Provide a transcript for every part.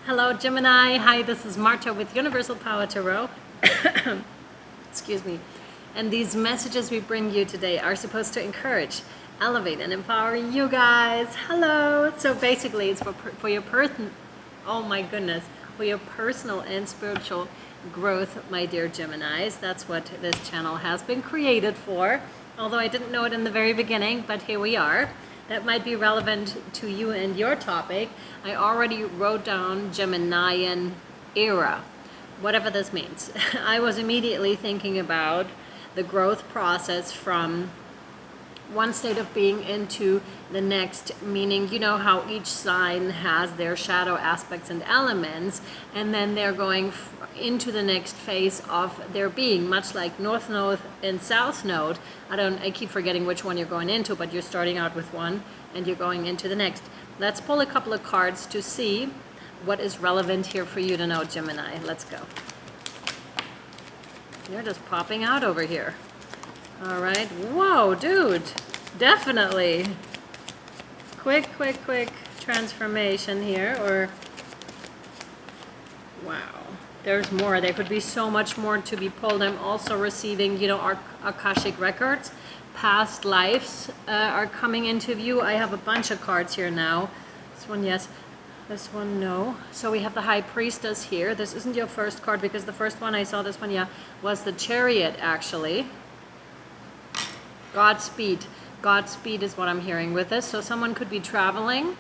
Hello Gemini, hi, this is Marta with Universal Power Tarot. Excuse me. And these messages we bring you today are supposed to encourage, elevate, and empower you guys. Hello. So basically it's for your oh my goodness, for your personal and spiritual growth, my dear Geminis. That's what this channel has been created for. Although I didn't know it in the very beginning, but here we are. That might be relevant to you and your topic. I already wrote down Geminian era, whatever this means. I was immediately thinking about the growth process from one state of being into the next, meaning you know how each sign has their shadow aspects and elements, and then they're going into the next phase of their being, much like North Node and South Node. I keep forgetting which one you're going into, but you're starting out with one and you're going into the next. Let's pull a couple of cards to see what is relevant here for you to know, Gemini. Let's go. You're just popping out over here. All right. Whoa, dude. Definitely. Quick transformation here. Or, wow. There's more. There could be so much more to be pulled. I'm also receiving, our Akashic records. Past lives are coming into view. I have a bunch of cards here now. This one, yes. This one, no. So we have the High Priestess here. This isn't your first card because the first one I saw, this one, yeah, was the Chariot, actually. Godspeed. Godspeed is what I'm hearing with this. So someone could be traveling.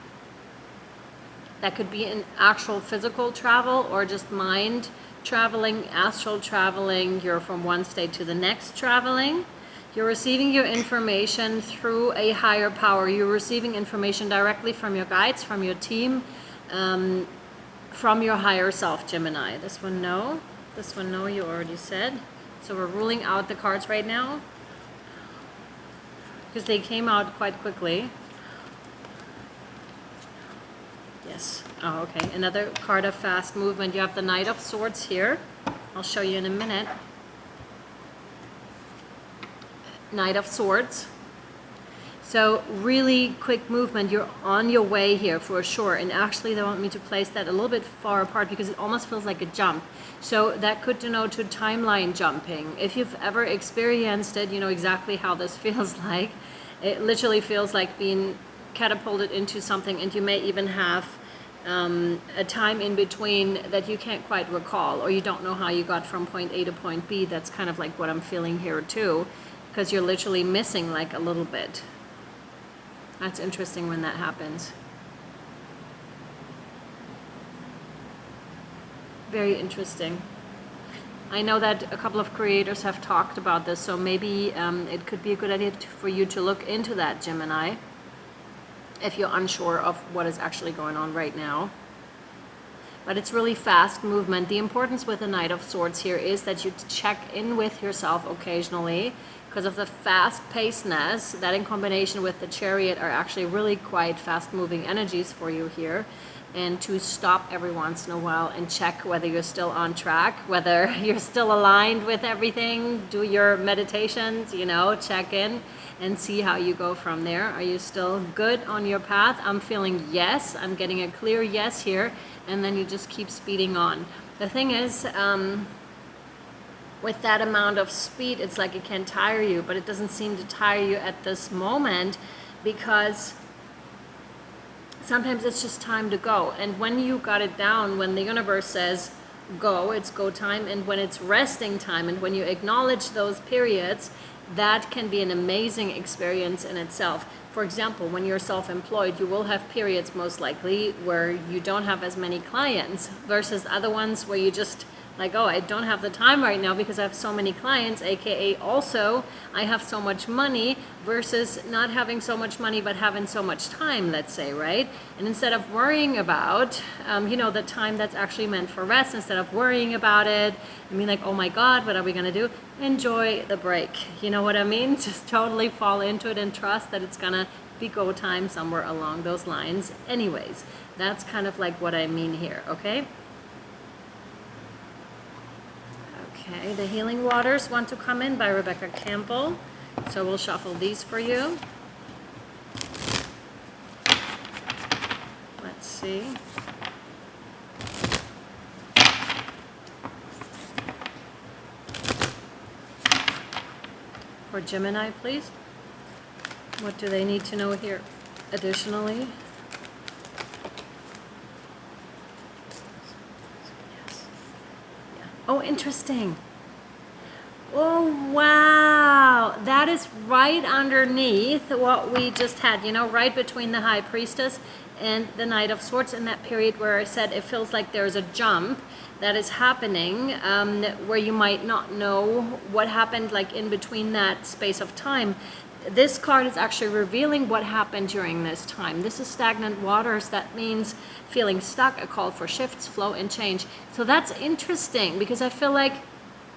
That could be an actual physical travel or just mind traveling, astral traveling. You're from one state to the next traveling. You're receiving your information through a higher power. You're receiving information directly from your guides, from your team, from your higher self, Gemini. This one, no. This one, no, you already said. So we're ruling out the cards right now because they came out quite quickly. Yes. Oh, okay. Another card of fast movement. You have the Knight of Swords here. I'll show you in a minute. Knight of Swords. So really quick movement. You're on your way here for sure. And actually they want me to place that a little bit far apart because it almost feels like a jump. So that could denote to timeline jumping. If you've ever experienced it, you know exactly how this feels like. It literally feels like being catapulted into something, and you may even have a time in between that you can't quite recall, or you don't know how you got from point A to point B. That's kind of like what I'm feeling here too, because you're literally missing like a little bit. That's interesting when that happens. Very interesting. I know that a couple of creators have talked about this, so maybe it could be a good idea for you to look into that, Gemini, if you're unsure of what is actually going on right now. But it's really fast movement. The importance with the Knight of Swords here is that you check in with yourself occasionally because of the fast-pacedness. That in combination with the Chariot are actually really quite fast-moving energies for you here. And to stop every once in a while and check whether you're still on track, whether you're still aligned with everything. Do your meditations, check in and see how you go from there. Are you still good on your path? I'm feeling yes. I'm getting a clear yes here. And then you just keep speeding on. The thing is, with that amount of speed, it's like it can tire you, but it doesn't seem to tire you at this moment because sometimes it's just time to go. And when you got it down, when the universe says go, it's go time. And when it's resting time, and when you acknowledge those periods, that can be an amazing experience in itself. For example, when you're self-employed, you will have periods most likely where you don't have as many clients versus other ones where you just like, oh, I don't have the time right now because I have so many clients, aka also I have so much money, versus not having so much money but having so much time, let's say, right? And instead of worrying about, the time that's actually meant for rest, instead of worrying about it, like, oh my God, what are we gonna do? Enjoy the break. You know what I mean? Just totally fall into it and trust that it's gonna be go time somewhere along those lines. Anyways, that's kind of like what I mean here, okay? Okay, the Healing Waters Want to Come In by Rebecca Campbell. So we'll shuffle these for you. Let's see. for Gemini, please. What do they need to know here additionally? Yes. Yeah. Oh, interesting. Oh, wow. That is right underneath what we just had, you know, right between the High Priestess and the Knight of Swords, in that period where I said it feels like there's a jump that is happening, where you might not know what happened like in between that space of time. This card is actually revealing what happened during this time. This is stagnant waters. That means feeling stuck, a call for shifts, flow, and change. So that's interesting, because I feel like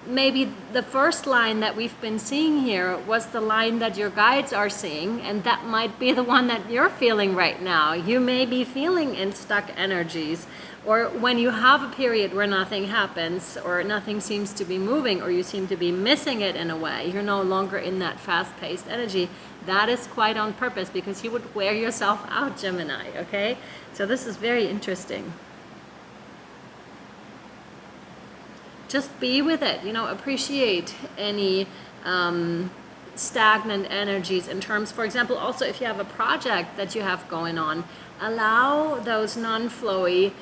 maybe the first line that we've been seeing here was the line that your guides are seeing, and that might be the one that you're feeling right now. You may be feeling in stuck energies, or when you have a period where nothing happens, or nothing seems to be moving, or you seem to be missing it in a way. You're no longer in that fast-paced energy. That is quite on purpose, because you would wear yourself out, Gemini, okay? So this is very interesting. Just be with it, you know, appreciate any stagnant energies in terms, for example, also if you have a project that you have going on, allow those non-flowy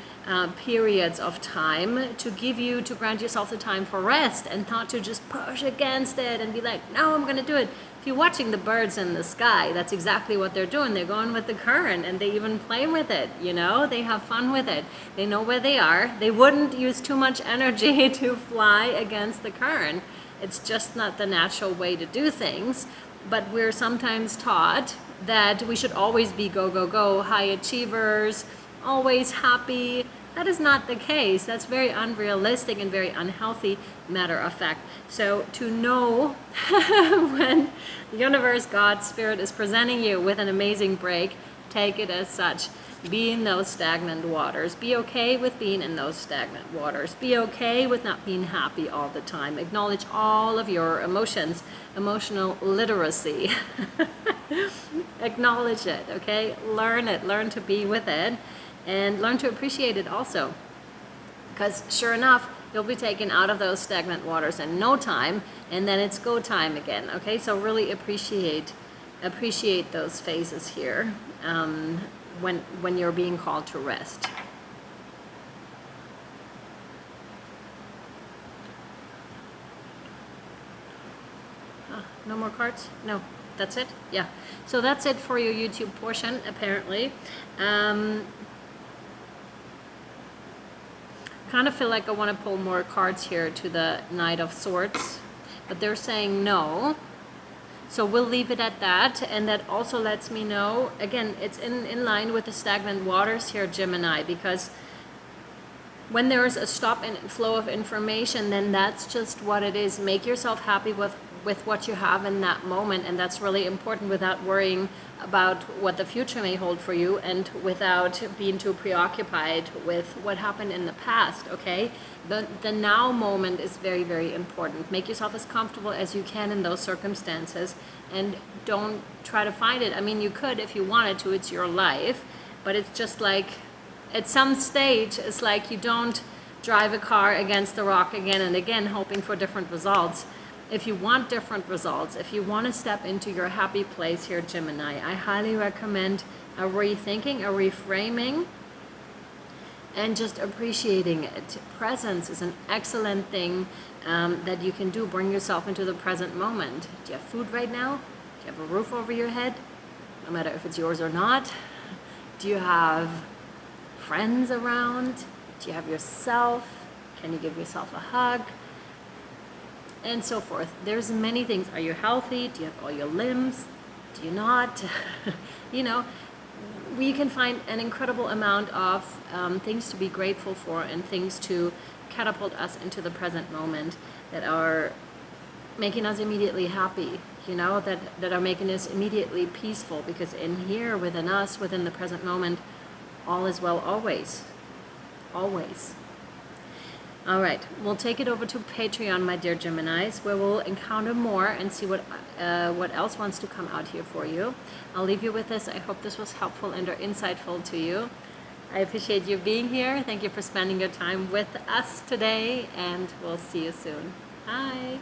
periods of time to grant yourself the time for rest, and not to just push against it and be like, no, I'm gonna do it. If you're watching the birds in the sky, that's exactly what they're doing. They're going with the current, and they even play with it, you know? They have fun with it. They know where they are. They wouldn't use too much energy to fly against the current. It's just not the natural way to do things. But we're sometimes taught that we should always be go, go, go, high achievers, always happy. That is not the case. That's very unrealistic and very unhealthy, matter of fact. So to know when the universe, God, Spirit is presenting you with an amazing break, take it as such. Be in those stagnant waters. Be okay with being in those stagnant waters. Be okay with not being happy all the time. Acknowledge all of your emotions, emotional literacy. Acknowledge it, okay? Learn it, learn to be with it, and learn to appreciate it also. Because sure enough, you'll be taken out of those stagnant waters in no time, and then it's go time again, okay? So really appreciate those phases here. When you're being called to rest. No more cards? No, that's it? Yeah. So that's it for your YouTube portion, apparently. Kind of feel like I want to pull more cards here to the Knight of Swords, but they're saying no. So we'll leave it at that, and that also lets me know, again, it's in line with the stagnant waters here, Gemini, because when there's a stop in flow of information, then that's just what it is. Make yourself happy with what you have in that moment, and that's really important, without worrying about what the future may hold for you, and without being too preoccupied with what happened in the past, okay? The now moment is very, very important. Make yourself as comfortable as you can in those circumstances, and don't try to find it. I mean, you could if you wanted to, it's your life, but it's just like, at some stage, it's like you don't drive a car against the rock again and again, hoping for different results. If you want different results, if you want to step into your happy place here, Gemini, I highly recommend a rethinking, a reframing, and just appreciating it. Presence is an excellent thing that you can do. Bring yourself into the present moment. Do you have food right now? Do you have a roof over your head? No matter if it's yours or not. Do you have friends around? Do you have yourself? Can you give yourself a hug? And so forth. There's many things. Are you healthy? Do you have all your limbs? Do you not? You know, we can find an incredible amount of things to be grateful for, and things to catapult us into the present moment that are making us immediately happy, you know, that are making us immediately peaceful, because in here, within us, within the present moment, all is well always. Always. All right, we'll take it over to Patreon, my dear Geminis, where we'll encounter more and see what else wants to come out here for you. I'll leave you with this. I hope this was helpful and or insightful to you. I appreciate you being here. Thank you for spending your time with us today, and we'll see you soon. Bye.